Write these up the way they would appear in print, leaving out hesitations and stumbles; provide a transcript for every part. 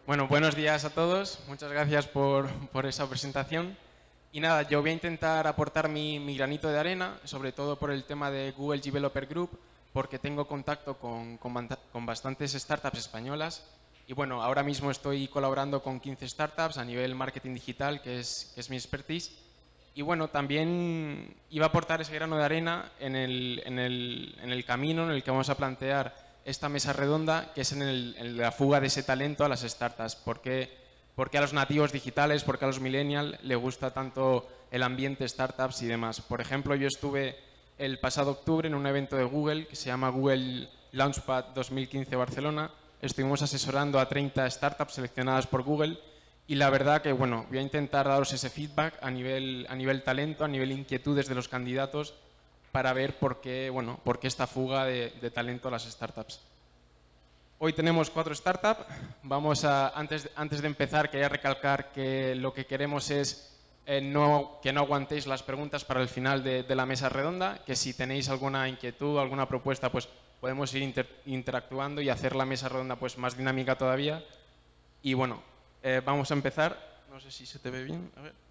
Bueno, buenos días a todos. Muchas gracias por esa presentación. Y nada, yo voy a intentar aportar mi granito de arena, sobre todo por el tema de Google Developer Group, porque tengo contacto con bastantes startups españolas. Y bueno, ahora mismo estoy colaborando con 15 startups a nivel marketing digital, que es mi expertise. Y bueno, también iba a aportar ese grano de arena en el camino en el que vamos a plantear esta mesa redonda, que es en la fuga de ese talento a las startups. ¿Por qué a los nativos digitales, por qué a los millennials les gusta tanto el ambiente startups y demás? Por ejemplo, yo estuve el pasado octubre en un evento de Google que se llama Google Launchpad 2015 Barcelona. Estuvimos asesorando a 30 startups seleccionadas por Google y la verdad que, bueno, voy a intentar daros ese feedback a nivel talento, a nivel inquietudes de los candidatos para ver por qué esta fuga de talento a las startups. Hoy tenemos 4 startups. Antes de empezar, quería recalcar que lo que queremos es que no aguantéis las preguntas para el final de la mesa redonda, que si tenéis alguna inquietud, alguna propuesta, pues podemos ir interactuando y hacer la mesa redonda pues más dinámica todavía. Y bueno, vamos a empezar. No sé si se te ve bien. A ver.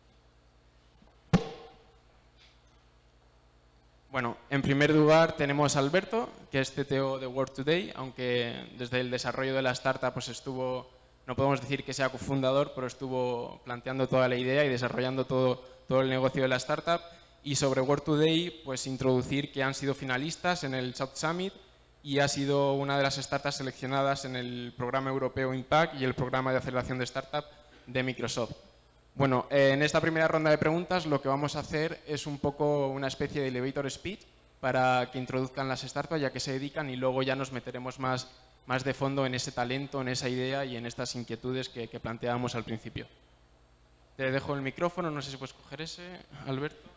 Bueno, en primer lugar tenemos a Alberto, que es CTO de Work Today, aunque desde el desarrollo de la startup pues no podemos decir que sea cofundador, pero estuvo planteando toda la idea y desarrollando todo el negocio de la startup. Y sobre Work Today, pues introducir que han sido finalistas en el South Summit y ha sido una de las startups seleccionadas en el programa europeo Impact y el programa de aceleración de startup de Microsoft. Bueno, en esta primera ronda de preguntas lo que vamos a hacer es un poco una especie de elevator speech para que introduzcan las startups ya que se dedican y luego ya nos meteremos más de fondo en ese talento, en esa idea y en estas inquietudes que planteábamos al principio. Te dejo el micrófono, no sé si puedes coger ese, Alberto.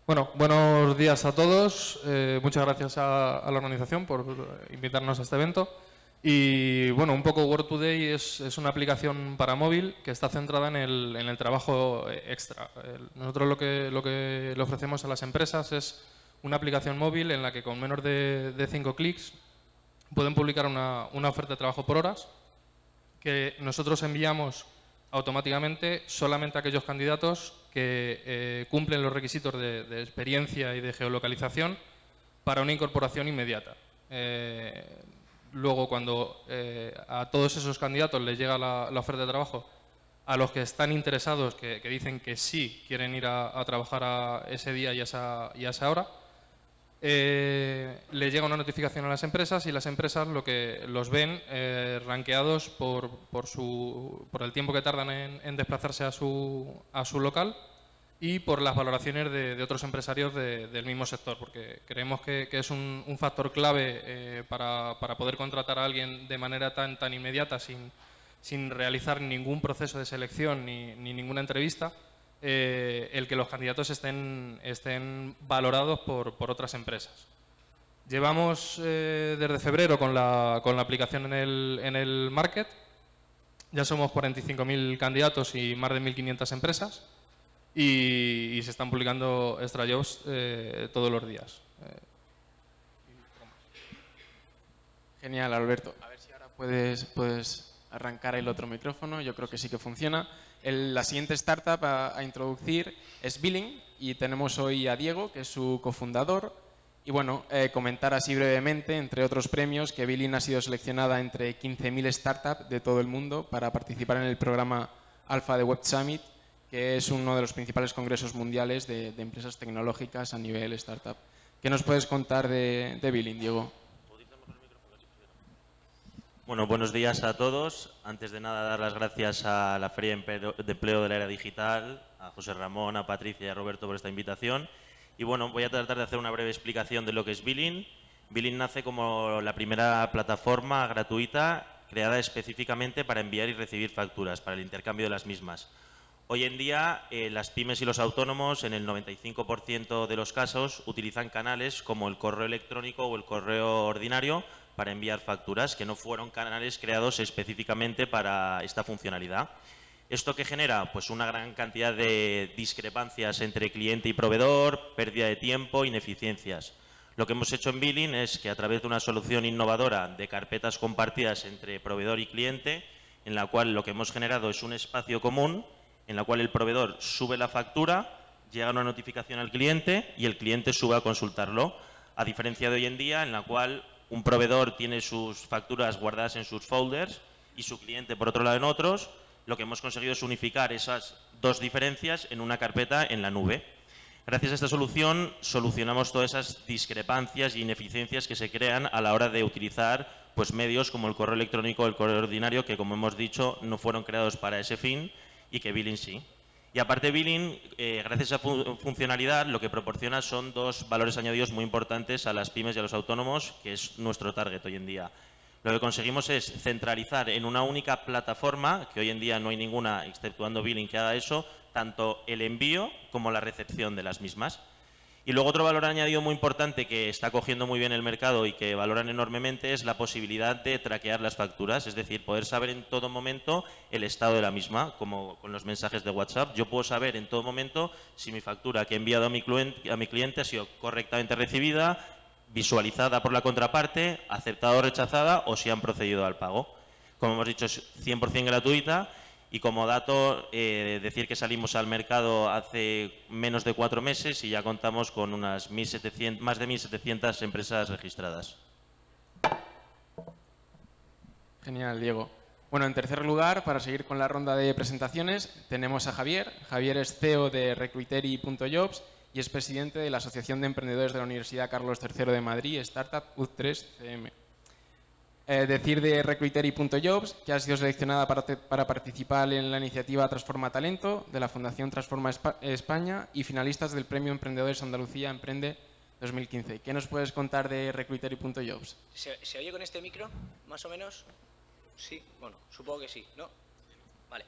Bueno, buenos días a todos. Muchas gracias a la organización por invitarnos a este evento. Y bueno, un poco Work Today es una aplicación para móvil que está centrada en el trabajo extra. Nosotros lo que le ofrecemos a las empresas es una aplicación móvil en la que con menos de 5 clics pueden publicar una oferta de trabajo por horas que nosotros enviamos automáticamente solamente a aquellos candidatos que cumplen los requisitos de experiencia y de geolocalización para una incorporación inmediata. Luego, cuando a todos esos candidatos les llega la oferta de trabajo, a los que están interesados, que dicen que sí quieren ir a trabajar ese día y a esa hora, les llega una notificación a las empresas y las empresas los ven rankeados por el tiempo que tardan en desplazarse a su local y por las valoraciones de otros empresarios del mismo sector, porque creemos que es un factor clave para poder contratar a alguien de manera tan inmediata, sin realizar ningún proceso de selección ni ninguna entrevista, el que los candidatos estén valorados por otras empresas. Llevamos desde febrero con la aplicación en el market, ya somos 45.000 candidatos y más de 1.500 empresas. Y se están publicando extra jobs todos los días. Genial, Alberto. A ver si ahora puedes arrancar el otro micrófono. Yo creo que sí que funciona. La siguiente startup a introducir es Billing y tenemos hoy a Diego, que es su cofundador. Y bueno, comentar así brevemente, entre otros premios, que Billing ha sido seleccionada entre 15.000 startups de todo el mundo para participar en el programa Alpha de Web Summit, que es uno de los principales congresos mundiales de empresas tecnológicas a nivel startup. ¿Qué nos puedes contar de Billing, Diego? Bueno, buenos días a todos. Antes de nada, dar las gracias a la Feria de Empleo de la Era Digital, a José Ramón, a Patricia y a Roberto por esta invitación. Y bueno, voy a tratar de hacer una breve explicación de lo que es Billing. Billing nace como la primera plataforma gratuita creada específicamente para enviar y recibir facturas, para el intercambio de las mismas. Hoy en día, las pymes y los autónomos, en el 95% de los casos, utilizan canales como el correo electrónico o el correo ordinario para enviar facturas, que no fueron canales creados específicamente para esta funcionalidad. ¿Esto qué genera? Pues una gran cantidad de discrepancias entre cliente y proveedor, pérdida de tiempo, ineficiencias. Lo que hemos hecho en Billing es que a través de una solución innovadora de carpetas compartidas entre proveedor y cliente, en la cual lo que hemos generado es un espacio común, en la cual el proveedor sube la factura, llega una notificación al cliente y el cliente sube a consultarlo, a diferencia de hoy en día en la cual un proveedor tiene sus facturas guardadas en sus folders y su cliente por otro lado en otros. Lo que hemos conseguido es unificar esas dos diferencias en una carpeta en la nube. Gracias a esta solución solucionamos todas esas discrepancias y ineficiencias que se crean a la hora de utilizar pues, medios como el correo electrónico o el correo ordinario, que como hemos dicho no fueron creados para ese fin y que Billing sí. Y aparte Billing, gracias a esa funcionalidad, lo que proporciona son dos valores añadidos muy importantes a las pymes y a los autónomos, que es nuestro target hoy en día. Lo que conseguimos es centralizar en una única plataforma, que hoy en día no hay ninguna, exceptuando Billing, que haga eso, tanto el envío como la recepción de las mismas. Y luego otro valor añadido muy importante que está cogiendo muy bien el mercado y que valoran enormemente es la posibilidad de traquear las facturas, es decir, poder saber en todo momento el estado de la misma, como con los mensajes de WhatsApp. Yo puedo saber en todo momento si mi factura que he enviado a mi cliente ha sido correctamente recibida, visualizada por la contraparte, aceptada o rechazada o si han procedido al pago. Como hemos dicho, es 100% gratuita. Y como dato, decir que salimos al mercado hace menos de 4 meses y ya contamos con unas más de 1.700 empresas registradas. Genial, Diego. Bueno, en tercer lugar, para seguir con la ronda de presentaciones, tenemos a Javier. Javier es CEO de Recruitery.jobs y es presidente de la Asociación de Emprendedores de la Universidad Carlos III de Madrid, Startup U3 CM. Decir de Recruitery.jobs que ha sido seleccionada para participar en la iniciativa Transforma Talento de la Fundación Transforma España y finalistas del Premio Emprendedores Andalucía Emprende 2015. ¿Qué nos puedes contar de Recruitery.jobs? ¿Se oye con este micro, más o menos? Sí, bueno, supongo que sí, ¿no? Vale.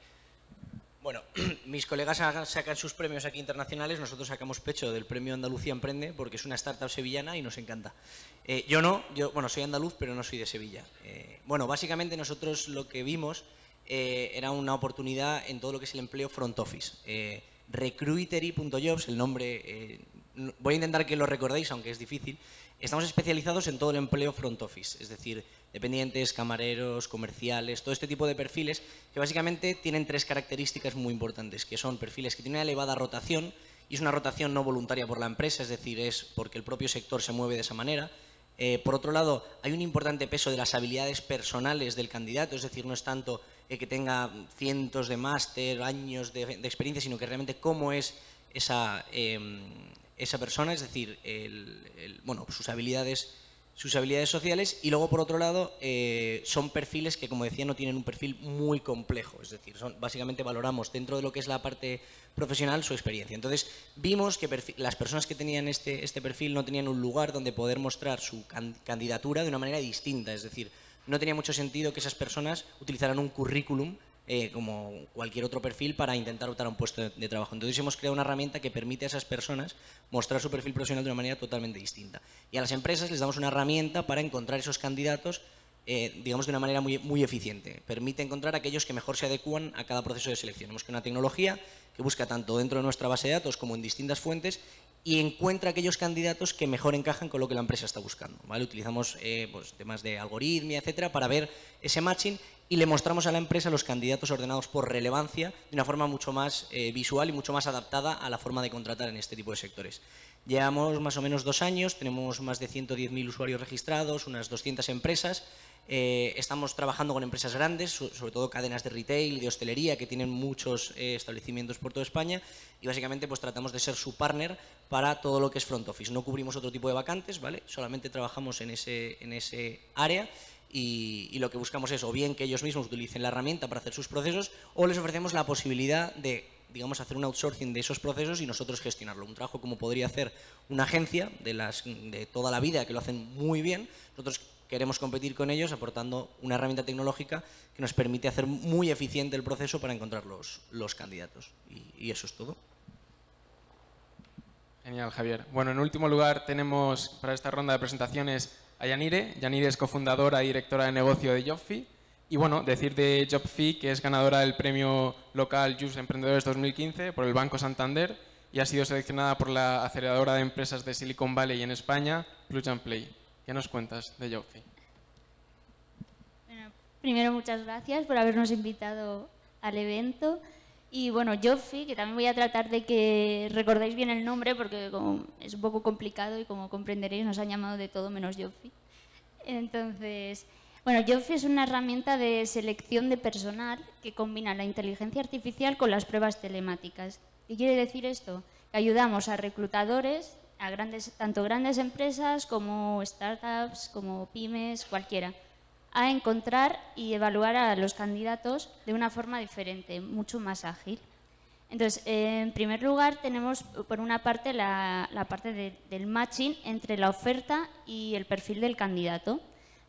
Bueno, mis colegas sacan sus premios aquí internacionales, nosotros sacamos pecho del Premio Andalucía Emprende porque es una startup sevillana y nos encanta. Yo soy andaluz, pero no soy de Sevilla. Bueno, básicamente nosotros lo que vimos era una oportunidad en todo lo que es el empleo front office. Recruitery.jobs, el nombre, voy a intentar que lo recordéis, aunque es difícil. Estamos especializados en todo el empleo front office, es decir, dependientes, camareros, comerciales, todo este tipo de perfiles que básicamente tienen 3 características muy importantes, que son perfiles que tienen una elevada rotación y es una rotación no voluntaria por la empresa, es decir, es porque el propio sector se mueve de esa manera. Por otro lado, hay un importante peso de las habilidades personales del candidato, es decir, no es tanto que tenga cientos de máster, años de experiencia, sino que realmente cómo es esa persona, es decir, sus habilidades sociales. Y luego, por otro lado, son perfiles que, como decía, no tienen un perfil muy complejo, es decir, básicamente valoramos dentro de lo que es la parte profesional su experiencia. Entonces, vimos que las personas que tenían este perfil no tenían un lugar donde poder mostrar su candidatura de una manera distinta, es decir, no tenía mucho sentido que esas personas utilizaran un currículum como cualquier otro perfil para intentar optar a un puesto de trabajo. Entonces hemos creado una herramienta que permite a esas personas mostrar su perfil profesional de una manera totalmente distinta. Y a las empresas les damos una herramienta para encontrar esos candidatos, digamos, de una manera muy eficiente. Permite encontrar aquellos que mejor se adecúan a cada proceso de selección. Hemos creado una tecnología que busca tanto dentro de nuestra base de datos como en distintas fuentes y encuentra aquellos candidatos que mejor encajan con lo que la empresa está buscando, ¿vale? Utilizamos temas de algoritmia, etcétera, para ver ese matching y le mostramos a la empresa los candidatos ordenados por relevancia de una forma mucho más visual y mucho más adaptada a la forma de contratar en este tipo de sectores. Llevamos más o menos 2 años, tenemos más de 110.000 usuarios registrados, unas 200 empresas. Estamos trabajando con empresas grandes, sobre todo cadenas de retail, de hostelería, que tienen muchos establecimientos por toda España y básicamente pues tratamos de ser su partner para todo lo que es front office. No cubrimos otro tipo de vacantes, ¿vale? Solamente trabajamos en ese área y lo que buscamos es o bien que ellos mismos utilicen la herramienta para hacer sus procesos o les ofrecemos la posibilidad de, digamos, hacer un outsourcing de esos procesos y nosotros gestionarlo. Un trabajo como podría hacer una agencia de toda la vida que lo hacen muy bien. Nosotros queremos competir con ellos aportando una herramienta tecnológica que nos permite hacer muy eficiente el proceso para encontrar los candidatos. Y eso es todo. Genial, Javier. Bueno, en último lugar tenemos para esta ronda de presentaciones a Yanire. Yanire es cofundadora y directora de negocio de Jobfi. Y bueno, decir de Jobfi que es ganadora del premio local Just Emprendedores 2015 por el Banco Santander y ha sido seleccionada por la aceleradora de empresas de Silicon Valley en España, Plug and Play. ¿Qué nos cuentas de Jofi? Bueno, primero, muchas gracias por habernos invitado al evento. Y bueno, Jofi, que también voy a tratar de que recordéis bien el nombre porque es un poco complicado y como comprenderéis nos han llamado de todo menos Jofi. Entonces, bueno, Jofi es una herramienta de selección de personal que combina la inteligencia artificial con las pruebas telemáticas. ¿Qué quiere decir esto? Que ayudamos a reclutadores, a tanto grandes empresas como startups, como pymes, cualquiera, a encontrar y evaluar a los candidatos de una forma diferente, mucho más ágil. Entonces, en primer lugar, tenemos por una parte la parte del matching entre la oferta y el perfil del candidato.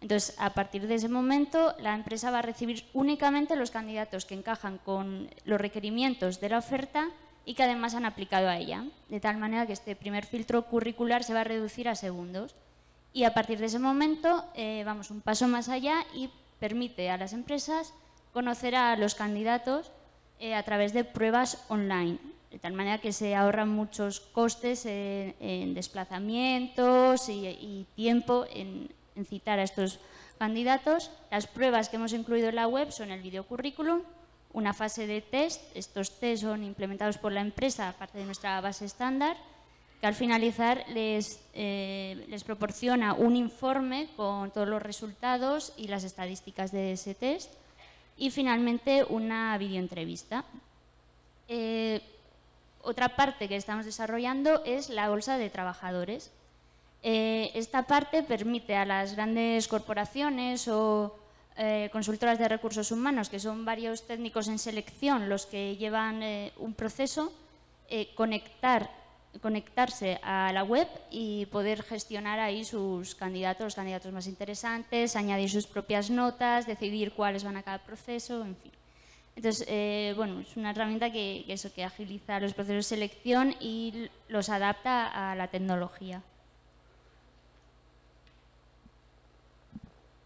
Entonces, a partir de ese momento, la empresa va a recibir únicamente los candidatos que encajan con los requerimientos de la oferta y que además han aplicado a ella, de tal manera que este primer filtro curricular se va a reducir a segundos. Y a partir de ese momento vamos un paso más allá y permite a las empresas conocer a los candidatos a través de pruebas online, de tal manera que se ahorran muchos costes en desplazamientos y tiempo en citar a estos candidatos. Las pruebas que hemos incluido en la web son el videocurrículum, una fase de test. Estos test son implementados por la empresa, aparte de nuestra base estándar, que al finalizar les proporciona un informe con todos los resultados y las estadísticas de ese test y finalmente una videoentrevista. Otra parte que estamos desarrollando es la bolsa de trabajadores. Esta parte permite a las grandes corporaciones o consultoras de recursos humanos, que son varios técnicos en selección los que llevan un proceso, conectarse a la web y poder gestionar ahí sus candidatos, los candidatos más interesantes, añadir sus propias notas, decidir cuáles van a cada proceso, en fin. Entonces, bueno, es una herramienta que agiliza los procesos de selección y los adapta a la tecnología.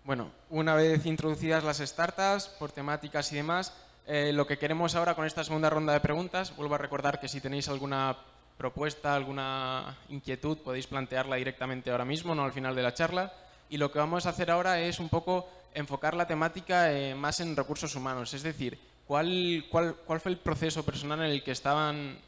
Bueno, una vez introducidas las startups por temáticas y demás, lo que queremos ahora con esta segunda ronda de preguntas, vuelvo a recordar que si tenéis alguna propuesta, alguna inquietud, podéis plantearla directamente ahora mismo, no al final de la charla. Y lo que vamos a hacer ahora es un poco enfocar la temática más en recursos humanos, es decir, ¿cuál fue el proceso personal en el que estaban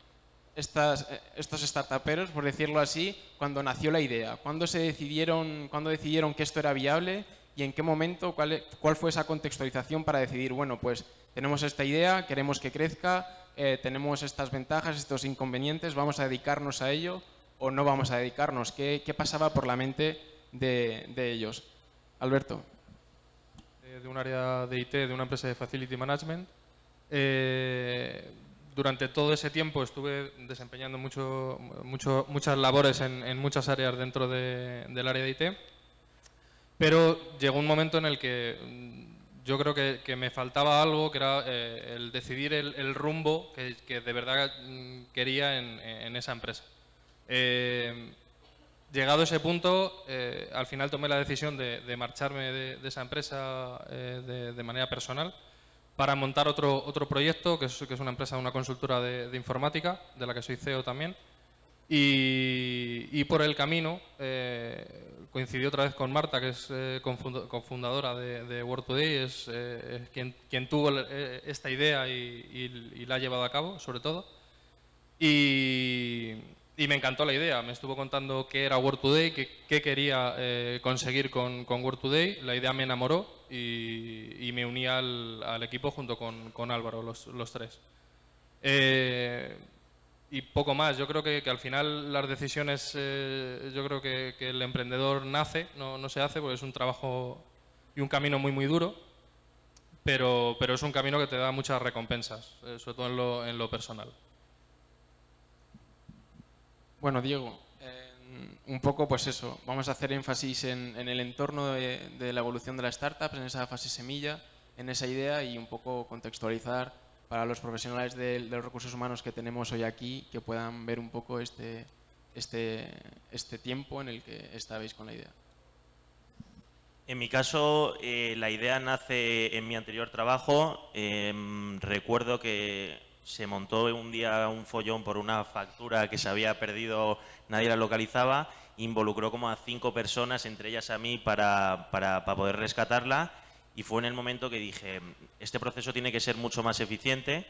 estos startuperos, por decirlo así, cuando nació la idea? ¿Cuándo decidieron que esto era viable y en qué momento, cuál fue esa contextualización para decidir, bueno, pues tenemos esta idea, queremos que crezca, tenemos estas ventajas, estos inconvenientes, vamos a dedicarnos a ello o no vamos a dedicarnos? ¿Qué pasaba por la mente de ellos? Alberto. De un área de IT, de una empresa de Facility Management. Durante todo ese tiempo estuve desempeñando muchas labores en muchas áreas dentro del área de IT, pero llegó un momento en el que yo creo que me faltaba algo, que era el decidir el rumbo que de verdad quería en esa empresa. Llegado ese punto, al final tomé la decisión de marcharme de esa empresa de manera personal para montar otro proyecto, que es una empresa, una consultora de informática, de la que soy CEO también. Y por el camino coincidí otra vez con Marta, que es cofundadora de Work Today, es quien tuvo esta idea y la ha llevado a cabo, sobre todo. Y me encantó la idea, me estuvo contando qué era Work Today, qué quería conseguir con Work Today. La idea me enamoró y me uní al equipo junto con Álvaro, los tres. Y poco más, yo creo que al final las decisiones, yo creo que el emprendedor nace, no se hace, porque es un trabajo y un camino muy duro, pero es un camino que te da muchas recompensas, sobre todo en lo personal. Bueno, Diego, un poco pues eso, vamos a hacer énfasis en el entorno de la evolución de las startups, en esa fase semilla, en esa idea y un poco contextualizar para los profesionales de los recursos humanos que tenemos hoy aquí, que puedan ver un poco este tiempo en el que estabais con la idea. En mi caso, la idea nace en mi anterior trabajo. Recuerdo que se montó un día un follón por una factura que se había perdido, nadie la localizaba, involucró como a 5 personas, entre ellas a mí, para poder rescatarla, y fue en el momento que dije, este proceso tiene que ser mucho más eficiente.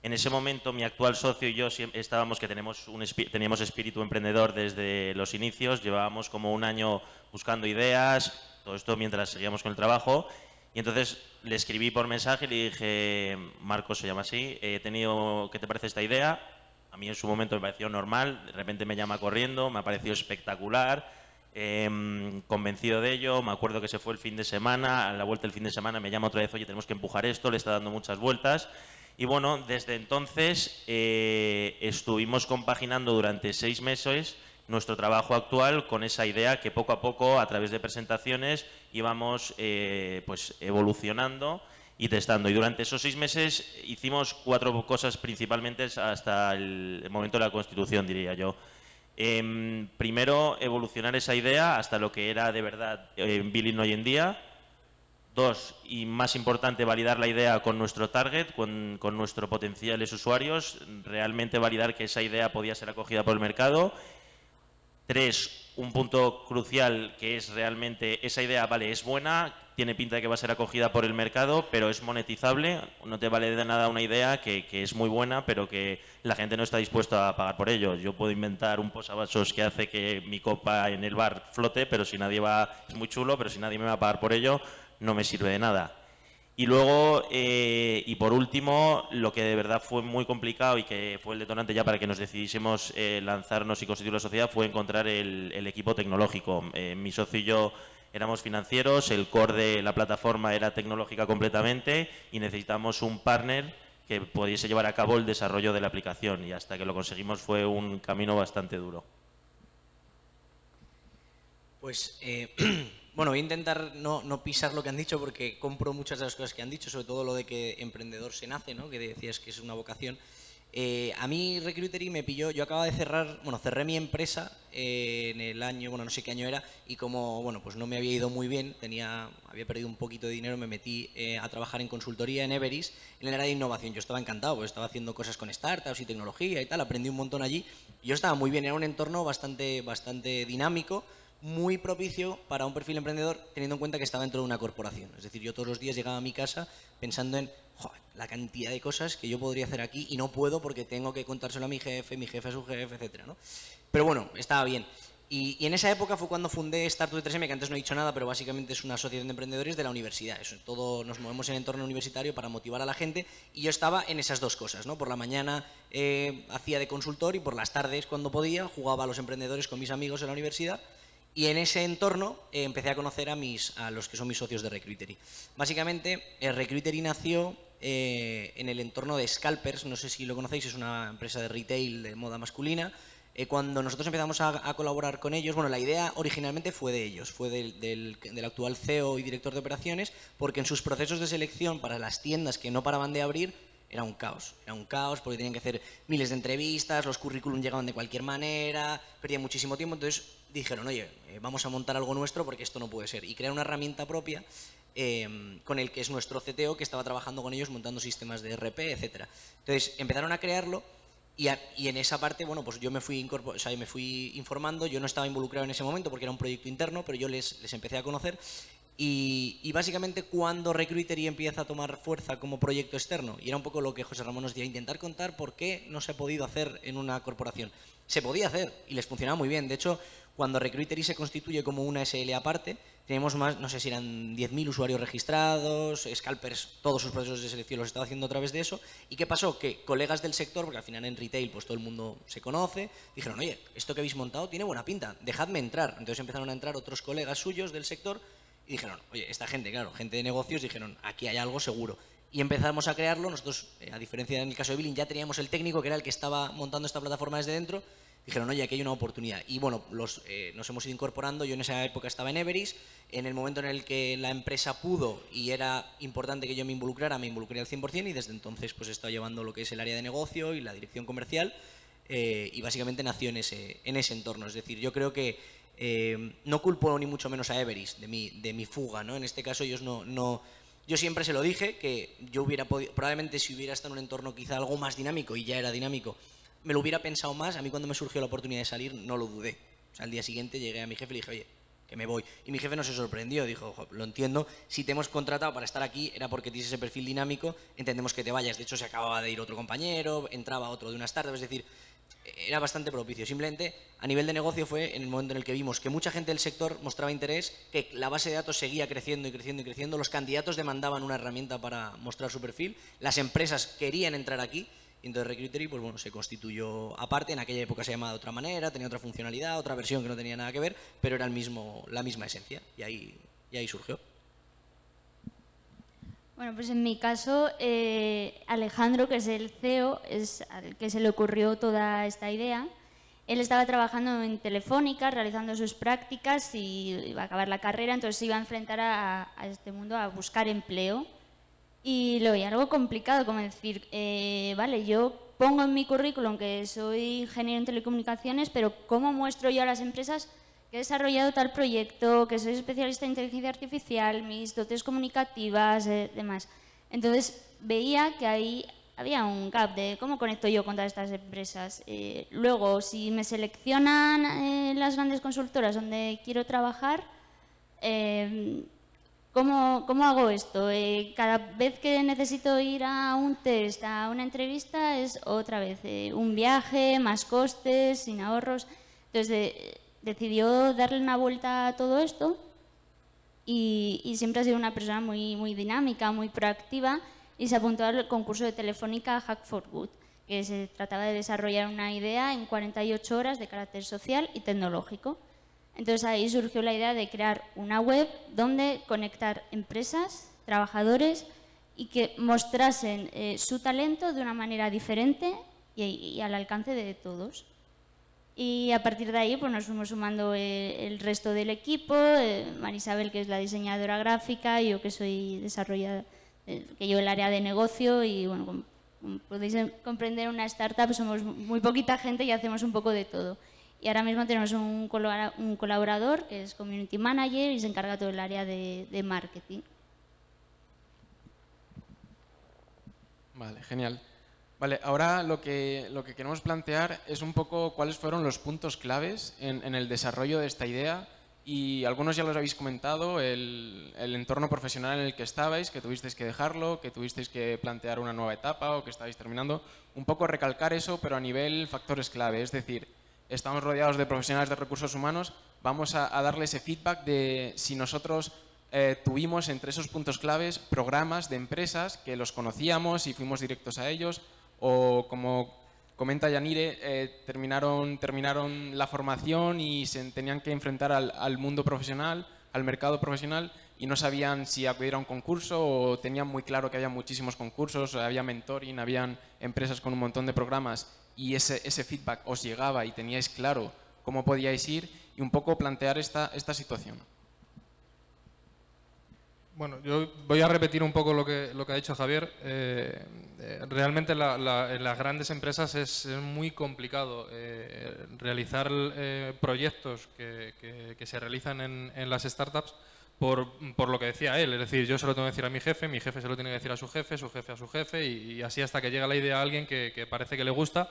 En ese momento mi actual socio y yo estábamos que teníamos espíritu emprendedor desde los inicios, llevábamos como un año buscando ideas, todo esto mientras seguíamos con el trabajo, y entonces le escribí por mensaje y le dije, Marcos se llama así, ¿qué te parece esta idea? A mí en su momento me pareció normal, de repente me llama corriendo, me ha parecido espectacular, convencido de ello, me acuerdo que se fue el fin de semana, a la vuelta del fin de semana me llama otra vez, oye, tenemos que empujar esto, le está dando muchas vueltas. Y bueno, desde entonces estuvimos compaginando durante 6 meses nuestro trabajo actual con esa idea que poco a poco, a través de presentaciones, íbamos pues evolucionando y testando. Y durante esos 6 meses hicimos 4 cosas principalmente hasta el momento de la constitución, diría yo. Primero, evolucionar esa idea hasta lo que era de verdad Billing hoy en día. 2, y más importante, validar la idea con nuestro target, con nuestros potenciales usuarios, realmente validar que esa idea podía ser acogida por el mercado. 3, un punto crucial, que es realmente esa idea, vale, es buena, tiene pinta de que va a ser acogida por el mercado, pero es monetizable. No te vale de nada una idea que es muy buena, pero que la gente no está dispuesta a pagar por ello. Yo puedo inventar un posavasos que hace que mi copa en el bar flote, pero si nadie va, es muy chulo, pero si nadie me va a pagar por ello, no me sirve de nada. Y luego, y por último, lo que de verdad fue muy complicado y que fue el detonante ya para que nos decidísemos lanzarnos y constituir la sociedad fue encontrar el equipo tecnológico. Mi socio y yo éramos financieros, el core de la plataforma era tecnológica completamente y necesitamos un partner que pudiese llevar a cabo el desarrollo de la aplicación, y hasta que lo conseguimos fue un camino bastante duro. Pues, bueno, voy a intentar no pisar lo que han dicho porque compro muchas de las cosas que han dicho, sobre todo lo de que emprendedor se nace, ¿no? Que decías que es una vocación. A mí Recruitery me pilló, yo acababa de cerré mi empresa en el año, bueno, no sé qué año era, y como, bueno, pues no me había ido muy bien, había perdido un poquito de dinero, me metí a trabajar en consultoría en Everis, en el área de innovación. Yo estaba encantado, porque estaba haciendo cosas con startups y tecnología y tal, aprendí un montón allí, y yo estaba muy bien, era un entorno bastante dinámico, muy propicio para un perfil emprendedor, teniendo en cuenta que estaba dentro de una corporación. Es decir, yo todos los días llegaba a mi casa pensando en la cantidad de cosas que yo podría hacer aquí y no puedo porque tengo que contárselo a mi jefe a su jefe, etcétera, ¿no? Pero bueno, estaba bien. Y en esa época fue cuando fundé Startup 3M, que antes no he dicho nada, pero básicamente es una asociación de emprendedores de la universidad. Eso, todo nos movemos en el entorno universitario para motivar a la gente, y yo estaba en esas dos cosas, ¿no? Por la mañana hacía de consultor y por las tardes, cuando podía, jugaba a los emprendedores con mis amigos en la universidad. Y en ese entorno empecé a conocer a los que son mis socios de Recruitery. Básicamente, Recruitery nació en el entorno de Scalpers, no sé si lo conocéis, es una empresa de retail de moda masculina. Cuando nosotros empezamos a colaborar con ellos, bueno, la idea originalmente fue de ellos, fue del actual CEO y director de operaciones, porque en sus procesos de selección para las tiendas que no paraban de abrir, era un caos porque tenían que hacer miles de entrevistas, los currículum llegaban de cualquier manera, perdían muchísimo tiempo. Entonces dijeron, oye, vamos a montar algo nuestro porque esto no puede ser, y crear una herramienta propia con el que es nuestro CTO, que estaba trabajando con ellos montando sistemas de ERP, etcétera. Entonces empezaron a crearlo. Y en esa parte, bueno, pues yo me fui informando. Yo no estaba involucrado en ese momento porque era un proyecto interno, pero yo les empecé a conocer. Y básicamente cuando Recruitery empieza a tomar fuerza como proyecto externo, y era un poco lo que José Ramón nos decía, intentar contar por qué no se ha podido hacer en una corporación. Se podía hacer y les funcionaba muy bien. De hecho, cuando Recruitery se constituye como una SL aparte, tenemos más, no sé si eran 10.000 usuarios registrados, Scalpers, todos sus procesos de selección los estaba haciendo a través de eso. ¿Y qué pasó? Que colegas del sector, porque al final en retail pues todo el mundo se conoce, dijeron, oye, esto que habéis montado tiene buena pinta, dejadme entrar. Entonces empezaron a entrar otros colegas suyos del sector y dijeron, oye, esta gente, claro, gente de negocios, dijeron, aquí hay algo seguro. Y empezamos a crearlo. Nosotros, a diferencia en el caso de Billing, ya teníamos el técnico, que era el que estaba montando esta plataforma desde dentro. Dijeron, oye, aquí hay una oportunidad. Y bueno, nos hemos ido incorporando. Yo en esa época estaba en Everis. En el momento en el que la empresa pudo y era importante que yo me involucrara, me involucré al 100%, y desde entonces pues he estado llevando lo que es el área de negocio y la dirección comercial, y básicamente nació en ese entorno. Es decir, yo creo que no culpo ni mucho menos a Everis de mi fuga, ¿no? En este caso ellos no Yo siempre se lo dije, que yo hubiera podido, probablemente si hubiera estado en un entorno quizá algo más dinámico, y ya era dinámico, me lo hubiera pensado más. A mí cuando me surgió la oportunidad de salir no lo dudé. O sea, al día siguiente llegué a mi jefe y le dije, oye, que me voy. Y mi jefe no se sorprendió, dijo, ojo, lo entiendo, si te hemos contratado para estar aquí era porque tienes ese perfil dinámico, entendemos que te vayas. De hecho, se acababa de ir otro compañero, entraba otro de una startup, es decir, era bastante propicio. Simplemente, a nivel de negocio fue en el momento en el que vimos que mucha gente del sector mostraba interés, que la base de datos seguía creciendo y creciendo y creciendo, los candidatos demandaban una herramienta para mostrar su perfil, las empresas querían entrar aquí, y entonces Recruitery, pues bueno, se constituyó aparte. En aquella época se llamaba de otra manera, tenía otra funcionalidad, otra versión que no tenía nada que ver, pero era la misma esencia, y ahí surgió. Bueno, pues en mi caso, Alejandro, que es el CEO, es al que se le ocurrió toda esta idea. Él estaba trabajando en Telefónica, realizando sus prácticas y iba a acabar la carrera, entonces se iba a enfrentar a este mundo, a buscar empleo. Y lo veía algo complicado, como decir, vale, yo pongo en mi currículum que soy ingeniero en telecomunicaciones, pero ¿cómo muestro yo a las empresas que he desarrollado tal proyecto, que soy especialista en inteligencia artificial, mis dotes comunicativas, demás? Entonces veía que ahí había un gap de cómo conecto yo con todas estas empresas. Luego, si me seleccionan las grandes consultoras donde quiero trabajar, ¿cómo hago esto? Cada vez que necesito ir a un test, a una entrevista, es otra vez un viaje, más costes, sin ahorros. Entonces decidió darle una vuelta a todo esto y siempre ha sido una persona muy, muy dinámica, muy proactiva, y se apuntó al concurso de Telefónica Hack for Good, que se trataba de desarrollar una idea en 48 horas de carácter social y tecnológico. Entonces ahí surgió la idea de crear una web donde conectar empresas, trabajadores, y que mostrasen su talento de una manera diferente y al alcance de todos. Y a partir de ahí pues nos fuimos sumando el resto del equipo, Marisabel, que es la diseñadora gráfica, yo que soy desarrolladora, que llevo el área de negocio, y bueno, como podéis comprender, una startup somos muy poquita gente y hacemos un poco de todo. Y ahora mismo tenemos un colaborador que es Community Manager y se encarga todo el área de marketing. Vale, genial. Vale, ahora lo que queremos plantear es un poco cuáles fueron los puntos claves en el desarrollo de esta idea, y algunos ya los habéis comentado, el entorno profesional en el que estabais, que tuvisteis que dejarlo, que tuvisteis que plantear una nueva etapa o que estabais terminando. Un poco recalcar eso, pero a nivel factores clave, es decir, estamos rodeados de profesionales de recursos humanos, vamos a darle ese feedback de si nosotros tuvimos entre esos puntos claves programas de empresas que los conocíamos y fuimos directos a ellos, o como comenta Yanire, terminaron la formación y se tenían que enfrentar al mundo profesional, al mercado profesional, y no sabían si acudir a un concurso, o tenían muy claro que había muchísimos concursos, había mentoring, habían empresas con un montón de programas, y ese feedback os llegaba y teníais claro cómo podíais ir, y un poco plantear esta situación. Bueno, yo voy a repetir un poco lo que ha dicho Javier. Realmente en las grandes empresas es muy complicado realizar proyectos que se realizan en las startups por lo que decía él. Es decir, yo se lo tengo que decir a mi jefe se lo tiene que decir a su jefe a su jefe, y así hasta que llega la idea a alguien que parece que le gusta.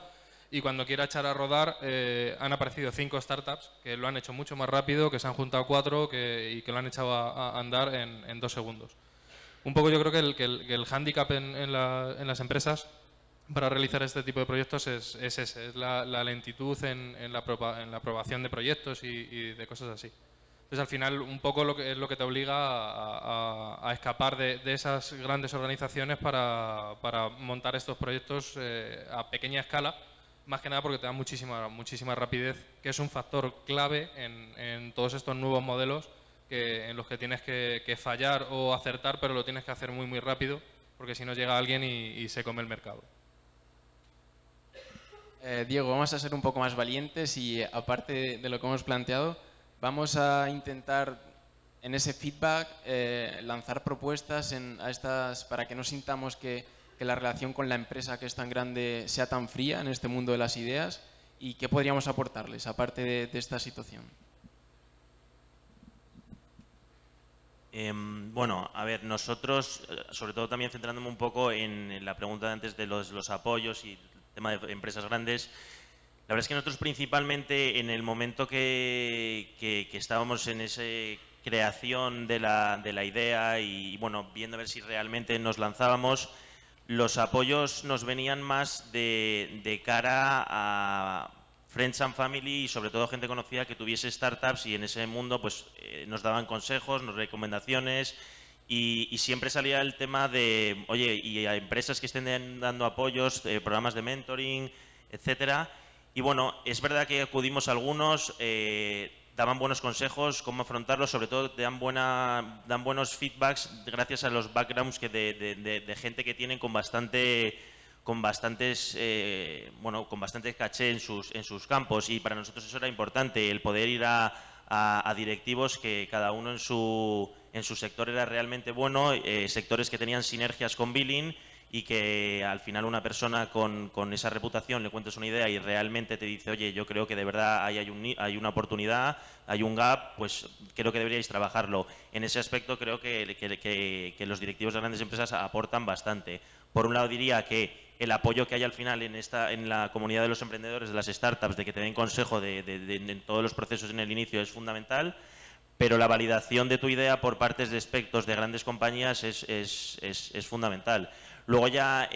Y cuando quiera echar a rodar, han aparecido 5 startups que lo han hecho mucho más rápido, que se han juntado 4 y que lo han echado a andar en 2 segundos. Un poco yo creo que el hándicap en las empresas para realizar este tipo de proyectos es ese, es la lentitud en la aprobación de proyectos y de cosas así. Entonces, al final, un poco es lo que te obliga a escapar de esas grandes organizaciones para montar estos proyectos a pequeña escala. Más que nada porque te da muchísima rapidez, que es un factor clave en todos estos nuevos modelos en los que tienes que fallar o acertar, pero lo tienes que hacer muy rápido, porque si no llega alguien y se come el mercado. Diego, vamos a ser un poco más valientes y, aparte de lo que hemos planteado, vamos a intentar en ese feedback lanzar propuestas para que no sintamos que la relación con la empresa, que es tan grande, sea tan fría en este mundo de las ideas, y qué podríamos aportarles aparte de esta situación. Bueno, a ver, nosotros, sobre todo también centrándome un poco en la pregunta de antes de los apoyos y el tema de empresas grandes, la verdad es que nosotros principalmente en el momento que estábamos en esa creación de la idea y bueno, viendo a ver si realmente nos lanzábamos, los apoyos nos venían más de cara a Friends and Family y sobre todo gente conocida que tuviese startups y en ese mundo pues nos daban consejos, nos recomendaciones y siempre salía el tema de, oye, y a empresas que estén dando apoyos, programas de mentoring, etcétera. Y bueno, es verdad que acudimos a algunos, daban buenos consejos, cómo afrontarlos, sobre todo dan buenos feedbacks gracias a los backgrounds de gente que tienen con bastante caché en sus campos y para nosotros eso era importante, el poder ir a directivos que cada uno en su sector era realmente bueno, sectores que tenían sinergias con billing y que al final una persona con esa reputación le cuentes una idea y realmente te dice, oye, yo creo que de verdad hay una oportunidad, hay un gap, pues creo que deberíais trabajarlo. En ese aspecto creo que los directivos de grandes empresas aportan bastante. Por un lado diría que el apoyo que hay al final en la comunidad de los emprendedores, de las startups, de que te den consejo en todos los procesos en el inicio es fundamental, pero la validación de tu idea por partes de expertos de grandes compañías es fundamental. Luego ya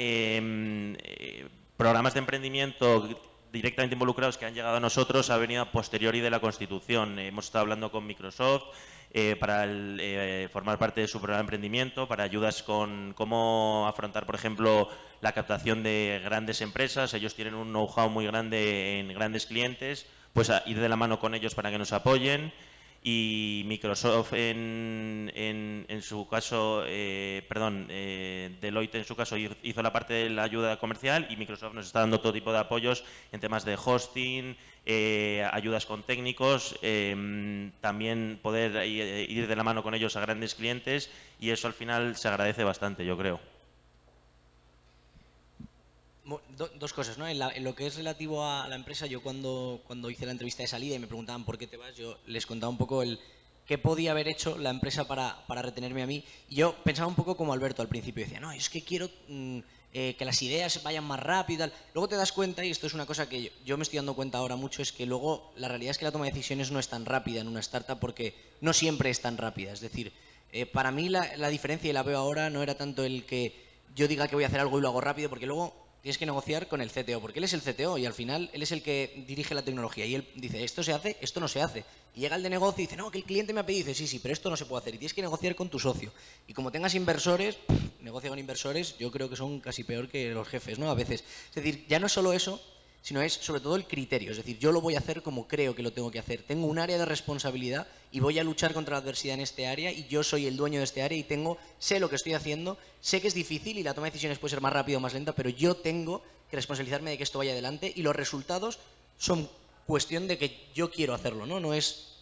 programas de emprendimiento directamente involucrados que han llegado a nosotros ha venido a posteriori de la Constitución. Hemos estado hablando con Microsoft para formar parte de su programa de emprendimiento, para ayudas con cómo afrontar, por ejemplo, la captación de grandes empresas. Ellos tienen un know-how muy grande en grandes clientes, pues a ir de la mano con ellos para que nos apoyen. Y Microsoft en su caso, Deloitte en su caso hizo la parte de la ayuda comercial y Microsoft nos está dando todo tipo de apoyos en temas de hosting, ayudas con técnicos, también poder ir de la mano con ellos a grandes clientes y eso al final se agradece bastante, yo creo. Dos cosas, ¿no? En lo que es relativo a la empresa, yo cuando hice la entrevista de salida y me preguntaban por qué te vas, yo les contaba un poco qué podía haber hecho la empresa para retenerme a mí. Y yo pensaba un poco como Alberto al principio, decía, no, es que quiero que las ideas vayan más rápido y tal. Luego te das cuenta, y esto es una cosa que yo me estoy dando cuenta ahora mucho, es que luego la realidad es que la toma de decisiones no es tan rápida en una startup porque no siempre es tan rápida. Es decir, para mí la diferencia, y la veo ahora, no era tanto el que yo diga que voy a hacer algo y lo hago rápido, porque luego tienes que negociar con el CTO, porque él es el CTO y al final él es el que dirige la tecnología y él dice, esto se hace, esto no se hace. Y llega el de negocio y dice, no, que el cliente me ha pedido, y dice, sí, pero esto no se puede hacer y tienes que negociar con tu socio. Y como tengas inversores, negocia con inversores, yo creo que son casi peor que los jefes, ¿no? A veces. Es decir, ya no es solo eso, sino es sobre todo el criterio. Es decir, yo lo voy a hacer como creo que lo tengo que hacer. Tengo un área de responsabilidad y voy a luchar contra la adversidad en este área y yo soy el dueño de este área y sé lo que estoy haciendo, sé que es difícil y la toma de decisiones puede ser más rápida o más lenta, pero yo tengo que responsabilizarme de que esto vaya adelante y los resultados son cuestión de que yo quiero hacerlo, ¿no? No es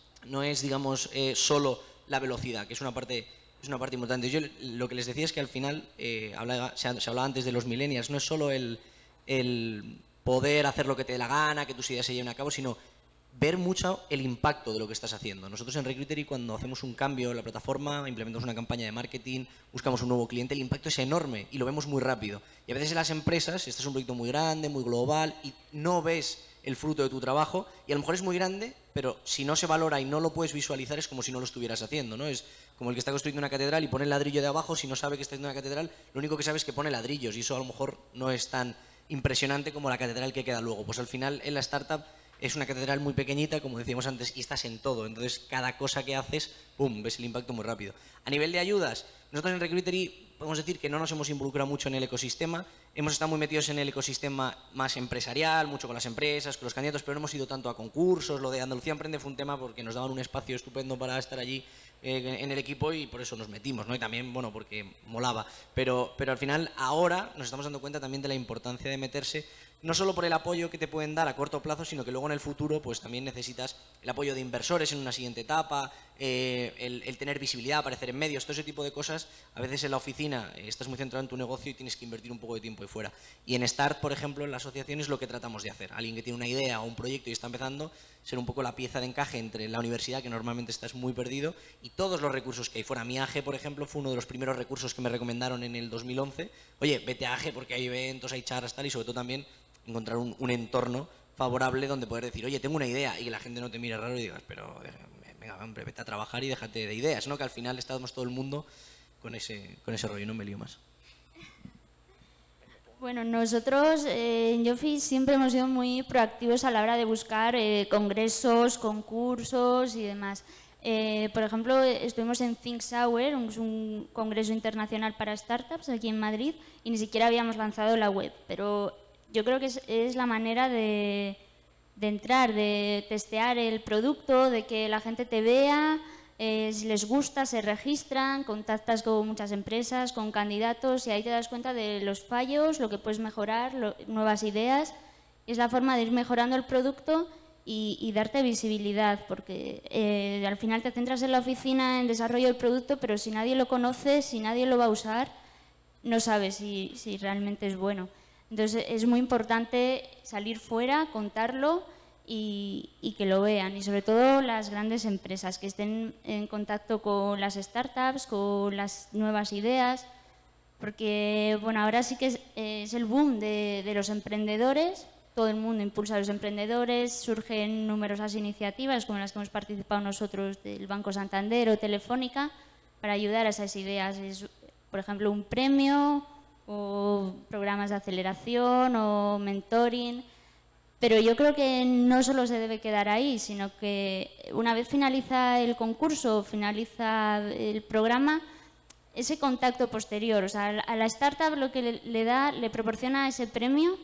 digamos, solo la velocidad, que es una parte importante. Yo lo que les decía es que al final, se hablaba antes de los millennials, no es solo el poder hacer lo que te dé la gana, que tus ideas se lleven a cabo, sino ver mucho el impacto de lo que estás haciendo. Nosotros en Recruitery, cuando hacemos un cambio en la plataforma, implementamos una campaña de marketing, buscamos un nuevo cliente, el impacto es enorme y lo vemos muy rápido. Y a veces en las empresas, este es un proyecto muy grande, muy global, y no ves el fruto de tu trabajo, y a lo mejor es muy grande, pero si no se valora y no lo puedes visualizar, es como si no lo estuvieras haciendo, ¿no? Es como el que está construyendo una catedral y pone el ladrillo de abajo, si no sabe que está haciendo una catedral, lo único que sabe es que pone ladrillos, y eso a lo mejor no es tan impresionante como la catedral que queda luego. Pues al final en la startup es una catedral muy pequeñita, como decíamos antes, y estás en todo. Entonces, cada cosa que haces, ¡pum!, ves el impacto muy rápido. A nivel de ayudas, nosotros en Recruitery podemos decir que no nos hemos involucrado mucho en el ecosistema. Hemos estado muy metidos en el ecosistema más empresarial, mucho con las empresas, con los candidatos, pero no hemos ido tanto a concursos. Lo de Andalucía Emprende fue un tema porque nos daban un espacio estupendo para estar allí en el equipo y por eso nos metimos, ¿no? Y también, bueno, porque molaba. Pero al final, ahora nos estamos dando cuenta también de la importancia de meterse, no solo por el apoyo que te pueden dar a corto plazo, sino que luego en el futuro pues también necesitas el apoyo de inversores en una siguiente etapa, el tener visibilidad, aparecer en medios, todo ese tipo de cosas. A veces en la oficina estás muy centrado en tu negocio y tienes que invertir un poco de tiempo ahí fuera. Y en Start, por ejemplo, en la asociación es lo que tratamos de hacer. Alguien que tiene una idea o un proyecto y está empezando, ser un poco la pieza de encaje entre la universidad, que normalmente estás muy perdido, y todos los recursos que hay fuera. Mi AGE, por ejemplo, fue uno de los primeros recursos que me recomendaron en el 2011. Oye, vete a AGE porque hay eventos, hay charlas, tal, y sobre todo también encontrar un entorno favorable donde poder decir, oye, tengo una idea, y que la gente no te mire raro y digas, pero venga, hombre, vete a trabajar y déjate de ideas, ¿no? Que al final estamos todo el mundo con ese rollo, no me lío más. Bueno, nosotros en Yofi siempre hemos sido muy proactivos a la hora de buscar congresos, concursos y demás. Por ejemplo, estuvimos en Think Hour, un congreso internacional para startups aquí en Madrid, y ni siquiera habíamos lanzado la web, pero yo creo que es la manera de entrar, de testear el producto, de que la gente te vea. Si les gusta, se registran, contactas con muchas empresas, con candidatos, y ahí te das cuenta de los fallos, lo que puedes mejorar, nuevas ideas. Es la forma de ir mejorando el producto y darte visibilidad, porque al final te centras en la oficina, en desarrollo del producto, pero si nadie lo conoce, si nadie lo va a usar, no sabes si realmente es bueno. Entonces es muy importante salir fuera, contarlo y que lo vean, y sobre todo las grandes empresas que estén en contacto con las startups, con las nuevas ideas, porque bueno, ahora sí que es el boom de los emprendedores, todo el mundo impulsa a los emprendedores, surgen numerosas iniciativas como las que hemos participado nosotros del Banco Santander o Telefónica para ayudar a esas ideas, por ejemplo un premio o programas de aceleración o mentoring. Pero yo creo que no solo se debe quedar ahí, sino que una vez finaliza el concurso, finaliza el programa, ese contacto posterior, o sea, a la startup lo que le proporciona ese premio